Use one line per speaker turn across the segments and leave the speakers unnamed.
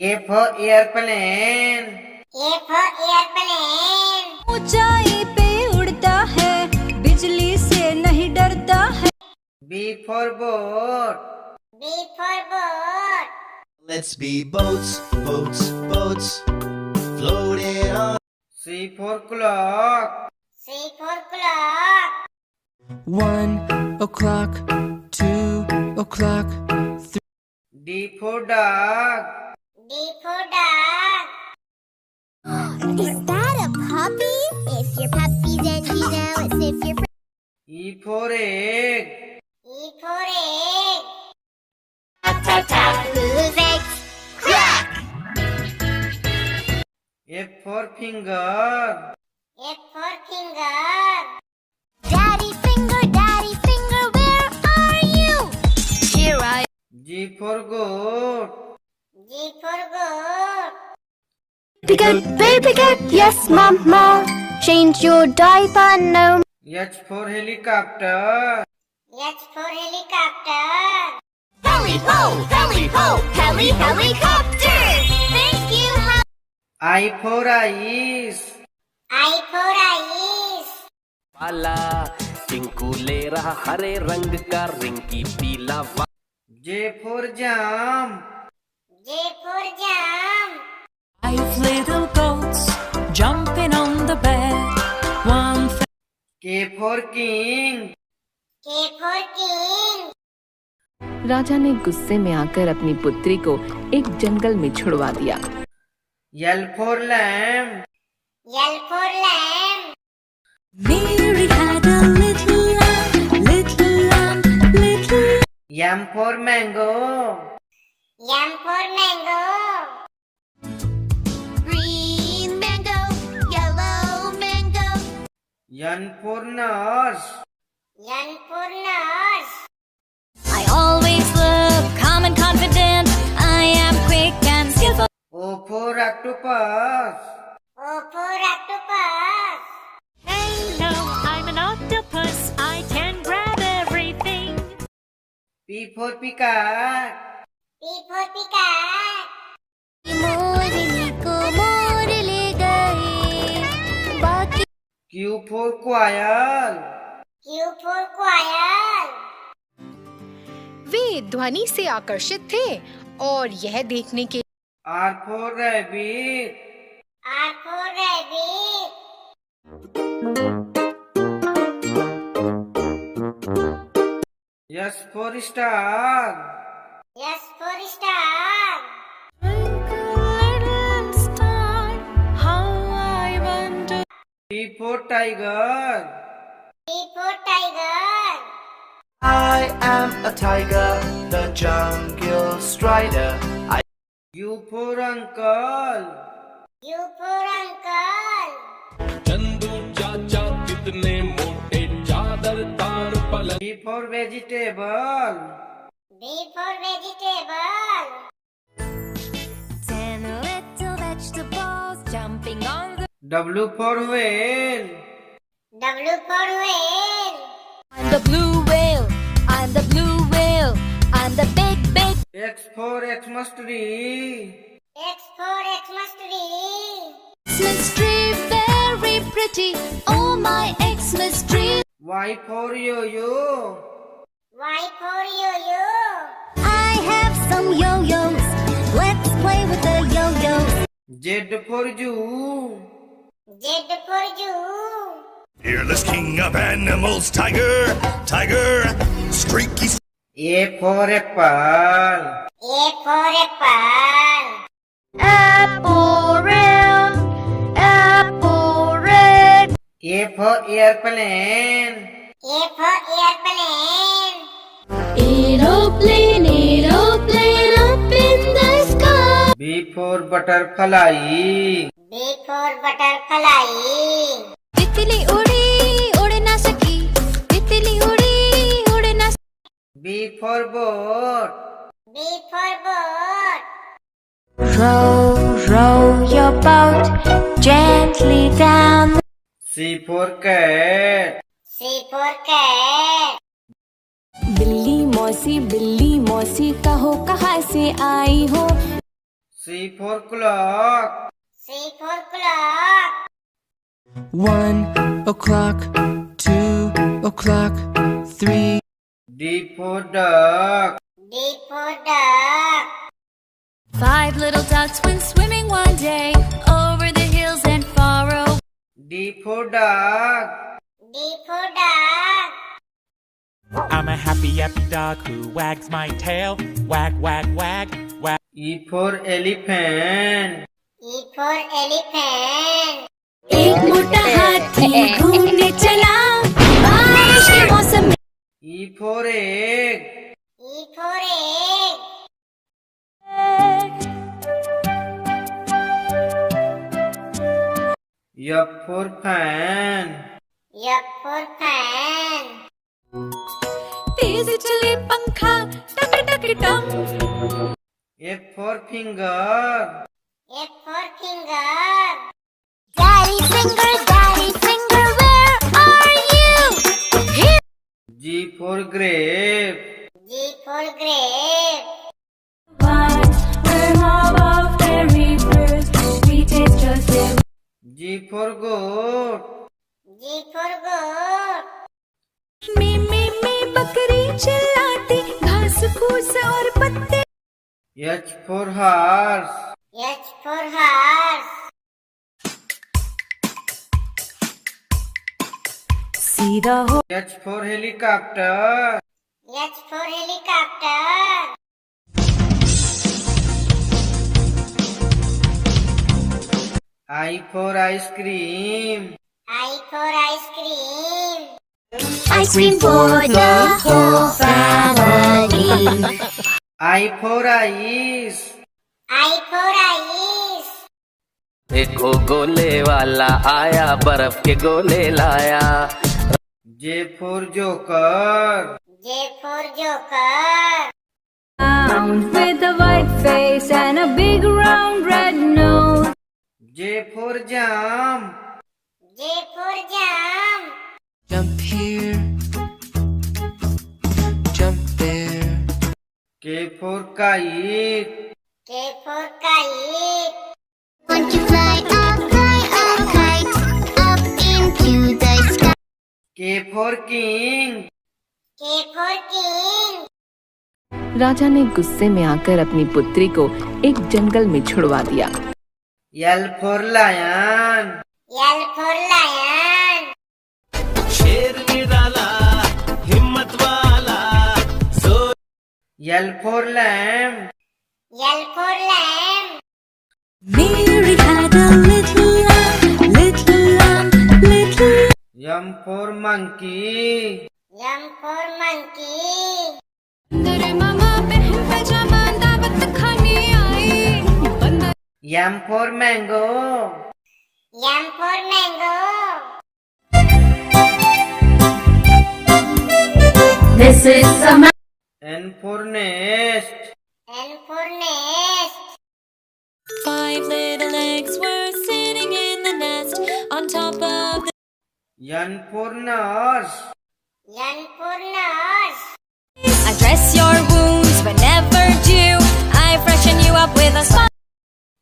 A for airplane.
A for airplane.
ऊंचाई पे उड़ता है, बिजली से नहीं डरता है।
B for boat.
B for boat.
Let's be boats, boats, boats, floating on.
C for clock.
C for clock.
1 o'clock, 2 o'clock.
D for dog.
D for dog. Is that a puppy? If your puppy's and you know it's if your
E for egg.
E for egg. Tap, tap, whose eggs? Crack!
F for finger.
F for finger. Daddy finger, where are you? Here I
G for goat.
G for goat.
Baby good, yes, mama. Change your diaper, no.
H for helicopter.
H for helicopter.
Heli ho, helicopter.
Thank you.
I for ice.
I for ice.
पाला टिंकू ले रहा हरे रंग का रिंकी पीला
J for jump.
J for jump.
5 little goats jumping on the bed. One
K for king.
K for king.
राजा ने गुस्से में आकर अपनी पुत्री को एक जंगल में छुड़वा दिया।
L for lamb.
L for lamb.
Mary had a little lamb, little lamb, little.
M for mango.
M for mango. Green mango, yellow mango.
N for nurse.
N for nurse.
I always look calm and confident. I am quick and skillful.
O for octopus.
O for octopus.
Hello, I'm an octopus. I can grab everything.
P for peacock.
P for peacock.
मोरनी को मोर ले गए, बाकी
Q for quail.
Q for quail.
वे ध्वनि से आकर्षित थे और यह देखने के
R for rabbit.
R for rabbit.
S for star.
S for star.
Little star, how I wonder.
T for tiger.
T for tiger.
I am a tiger, the jungle strider.
U for uncle.
U for uncle.
Chandu चाचा कितने मोटे चादर तार पलंग
V for vegetable.
V for vegetable.
10 little vegetables jumping on the.
W for whale.
W for whale.
I'm the blue whale. I'm the blue whale. I'm the big.
X for Xmas tree.
X for Xmas tree.
Xmas tree very pretty. Oh my Xmas tree.
Y for yo-yo.
Y for yo-yo.
I have some yo-yos. Let's play with the yo-yos.
Z for zoo.
Z for zoo.
Fearless king of animals, tiger, tiger, streaky.
A for apple.
A for apple.
Apple round, apple red.
A for airplane.
A for airplane.
Aeroplane, aeroplane up in the sky.
B for butterfly.
B for butterfly.
तितली उड़ी उड़ ना सकी, तितली उड़ी उड़ ना सकी.
B for boat.
B for boat.
Row your boat gently down.
C for cat.
C for cat.
बिल्ली मौसी कहो कहाँ से आई हो.
C for clock.
C for clock.
1 o'clock, 2 o'clock, 3.
D for duck.
D for duck.
5 little ducks went swimming one day over the hills and far away.
D for dog.
D for dog.
I'm a happy dog who wags my tail. Wag, wag, wag, wag.
E for elephant.
E for elephant.
एक मोटा हाथी घूमने चला बारिश के मौसम में.
E for egg.
E for egg.
F for fan.
F for fan.
तेज चले पंखा टक टक टम.
F for finger.
F for finger. Daddy finger, where are you? Here.
G for grape.
G for grape.
We're mob of fairy birds. We taste just it.
G for goat.
G for goat.
में बकरी चिल्लाती घास फूस और पत्ते.
H for horse.
H for horse.
सीधा हो.
H for helicopter.
H for helicopter.
I for ice cream.
I for ice cream.
Ice cream for the whole family.
I for ice.
I for ice.
देखो गोले वाला आया बर्फ के गोले लाया.
J for joker.
J for joker.
With a white face and a big round red nose.
J for jump.
J for jump.
Jump here, jump there.
K for kite.
K for kite.
Want to fly a kite up into the sky.
K for king.
K for king.
राजा ने गुस्से में आकर अपनी पुत्री को एक जंगल में छुड़वा दिया.
L for lion.
L for lion.
शेर निराला हिम्मत वाला.
L for lamb.
L for lamb.
Mary had a little lamb, little lamb, little.
M for monkey.
M for monkey.
मेरे मामा बहन पैजामा दावत खाने आई.
M for mango.
M for mango.
This is a
N for nest.
N for nest.
5 little eggs were sitting in the nest on top of the.
N for nurse.
N for nurse.
I dress your wounds whenever due. I freshen you up with a smile.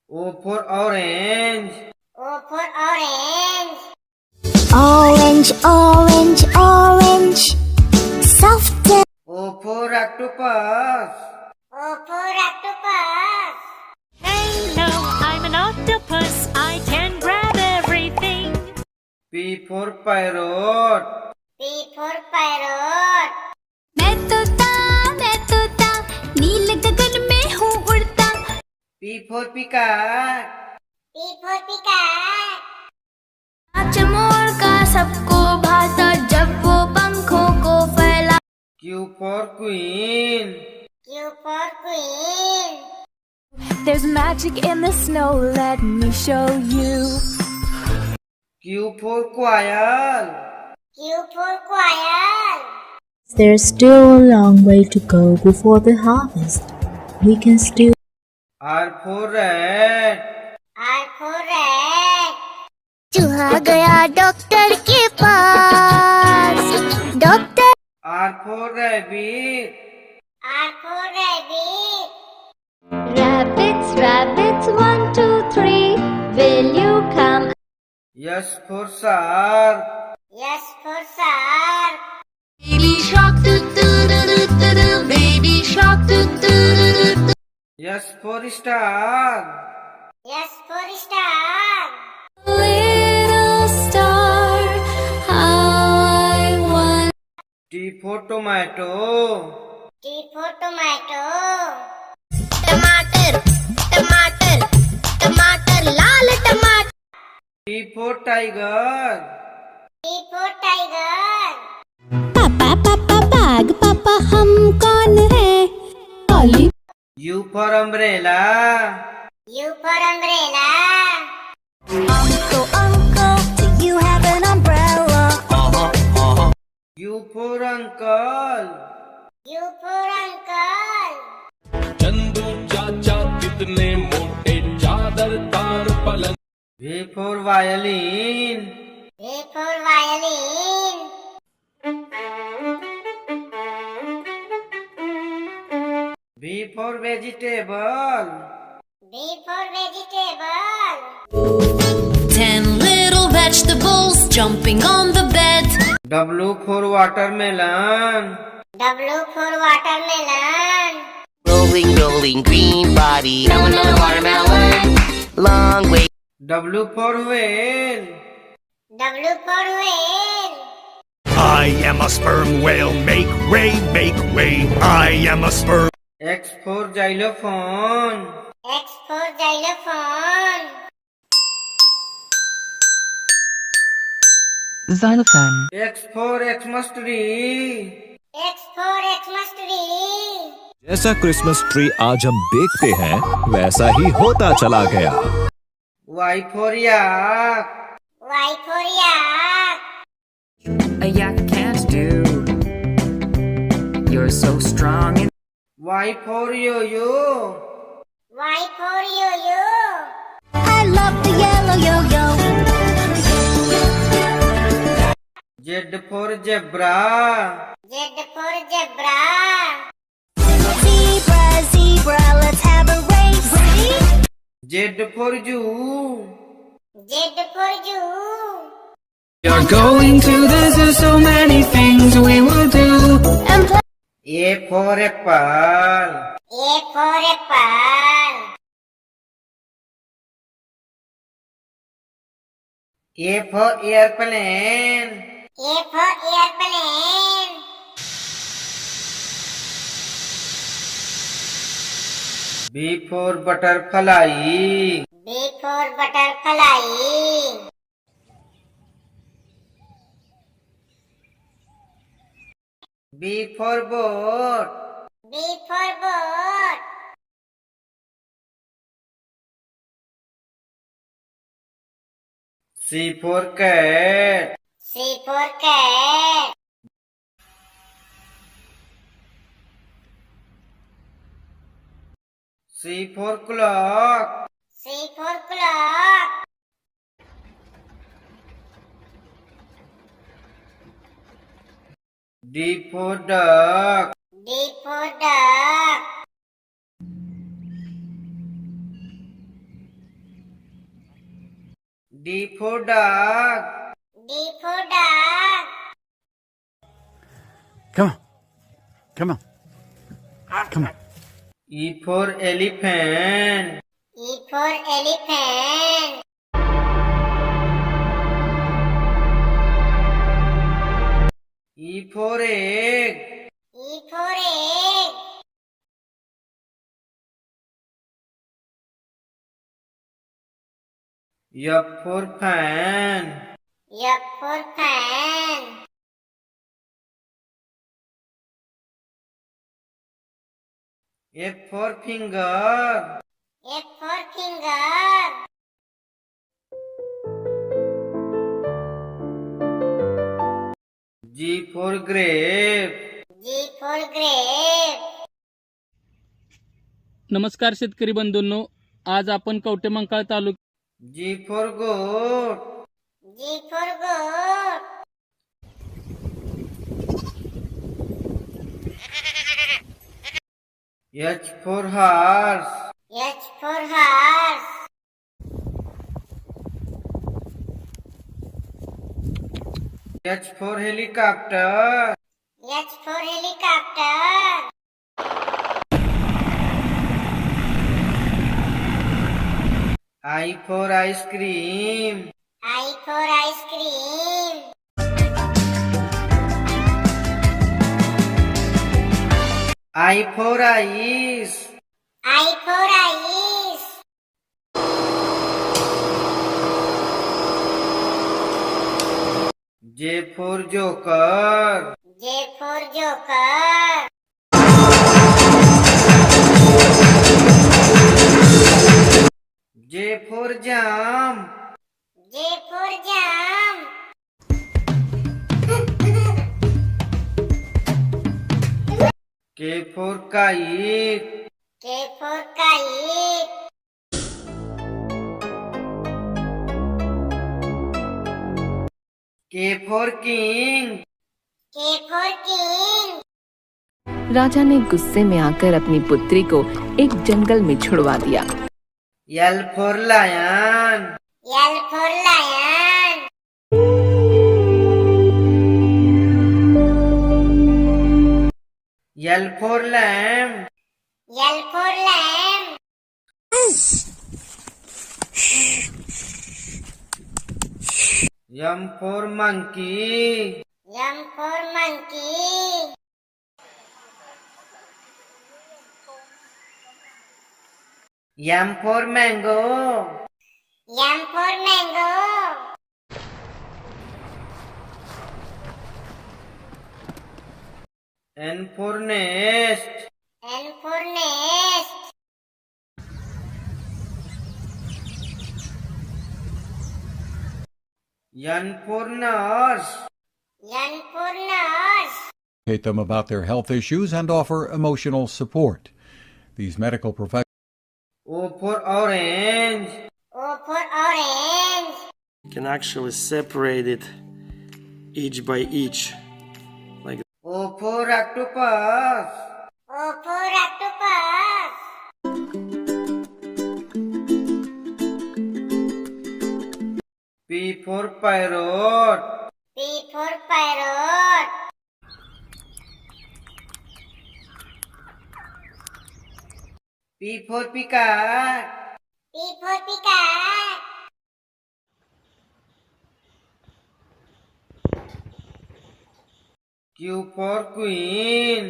O for orange.
O for orange.
Orange, orange, orange. Soft.
O for octopus.
O for octopus.
Hello, I'm an octopus. I can grab everything.
P for parrot.
P for parrot.
मैं तोता नील गगन में हूँ उड़ता.
P for peacock.
P for peacock.
नाच मोर का सबको भाता जब वो पंखों को फैला.
Q for queen.
Q for queen.
There's magic in the snow, let me show you.
Q for quail.
Q for quail.
There's still a long way to go before the harvest. We can still.
R for rat.
R for rat.
चूहा गया doctor के पास. Doctor.
R for rabbit.
R for rabbit.
Rabbits, rabbits, 3. Will you come?
S for shark.
S for shark.
Baby shark do do do do do do. Baby shark do do do do do.
S for star.
S for star.
Little star, how I want.
T for tomato.
T for tomato.
टमाटर टमाटर टमाटर लाल टमाटर.
T for tiger.
T for tiger.
पापा पापा bag पापा हम कौन है? Ollie.
U for umbrella.
U for umbrella.
Uncle uncle, do you have an umbrella?
U for uncle.
U for uncle.
Chandu चाचा कितने मोटे चादर तार पलंग.
V for violin.
V for violin.
V for vegetable.
V for vegetable.
10 little vegetables jumping on the bed.
W for watermelon.
W for watermelon.
Rolling, rolling, green body. Now another watermelon. Long way.
W for whale.
W for whale.
I am a sperm whale. Make way, make way. I am a sperm.
X for xylophone.
X for xylophone.
Xylophone.
X for Xmas tree.
X for Xmas tree.
जैसा Christmas tree आज हम देखते हैं वैसा ही होता चला गया.
Y for yak.
Y for yak.
A yak can't do. You're so strong and
Y for yo-yo.
Y for yo-yo.
I love the yellow yo-yo.
Z for zebra.
Z for zebra.
Zebra, zebra, let's have a race.
Z for zoo.
Z for zoo.
you're going to the zoo. So many things we will do.
And play.
A for apple.
A for apple.
A for airplane.
A for airplane.
B for butterfly.
B for butterfly.
B for boat.
B for boat.
C for cat.
C for cat.
C for clock.
C for clock.
D for duck.
D for duck.
D for dog.
D for dog.
Come on. Come on. Come on.
E for elephant.
E for elephant.
E for egg.
E for egg.
F for fan.
F for fan.
F for finger.
F for finger.
G for grape.
G for grape.
नमस्कार शेतकरी बंधूंनो, आज आपण कवटेमंकाळ तालुक्यात
G for goat.
G for goat.
H for horse.
H for horse.
H for helicopter.
H for helicopter.
I for ice cream.
I for ice cream.
I for ice.
I for ice.
J for joker.
J for joker.
J for jam.
J for jam.
K for kite.
K for kite.
K for king.
K for king.
राजा ने गुस्से में आकर अपनी पुत्री को एक जंगल में छुड़वा दिया।
L for lion.
L for lion.
L for lamb.
L for lamb.
M for monkey.
M for monkey.
M for mango.
M for mango.
N for nest.
N for nest.
N for nurse.
N for nurse.
Educate them about their health issues and offer emotional support. These medical professionals.
O for orange.
O for orange.
You can actually separate it each by each. Like
O for octopus.
O for octopus.
P for parrot.
P for parrot.
P for peacock.
P for peacock.
Q for queen.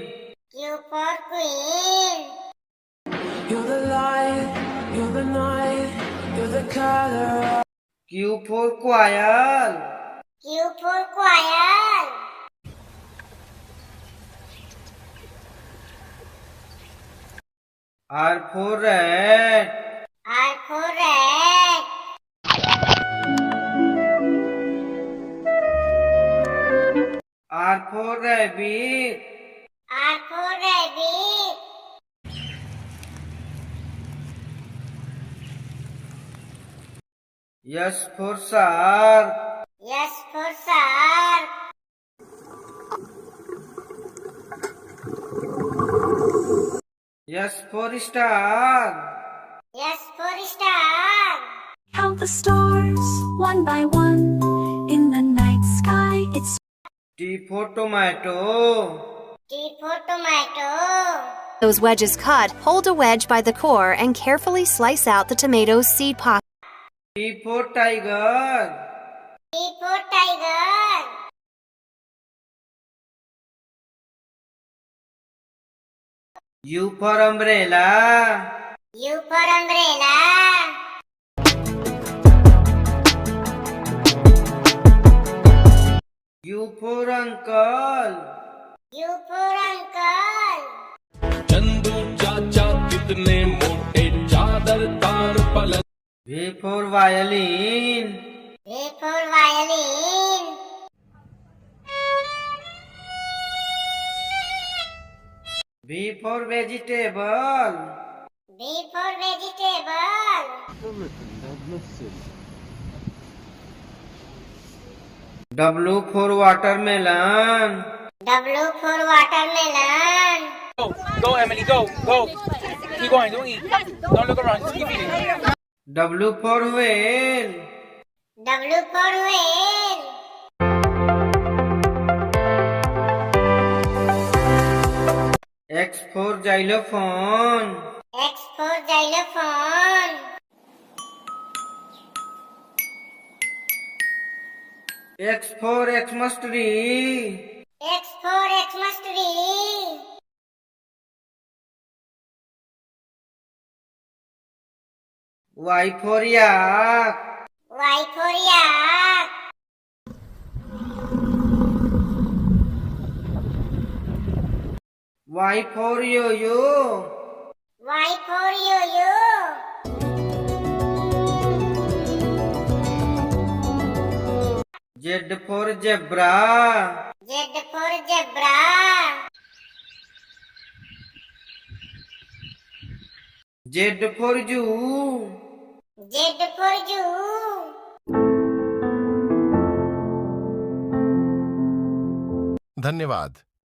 Q for queen.
You're the light, you're the night, you're the color.
Q for quail.
Q for quail.
R for rat.
R for rat.
R for rabbit.
R for rabbit.
S for shark.
S for shark.
S for star.
S for star.
Count the stars one by one in the night sky. It's
T for tomato.
T for tomato.
Those wedges cut, hold a wedge by the core and carefully slice out the tomato's seed pod.
T for tiger.
T for tiger.
U for umbrella.
U for umbrella.
U for uncle.
U for uncle.
Chandu चाचा कितने मोटे चादर तार पलंग.
V for violin.
V for violin.
V for vegetable.
V for vegetable.
W for watermelon.
W for watermelon.
Go, Emily, go. Keep going, don't eat. Don't look around, just keep eating.
W for whale.
W for whale.
X for xylophone.
X for xylophone.
X for Xmas tree.
X for Xmas tree.
Y for yak.
Y for yak.
Y for yo-yo.
Y for yo-yo.
Z for zebra.
Z for zebra.
Z for zoo.
Z for zoo.
धन्यवाद।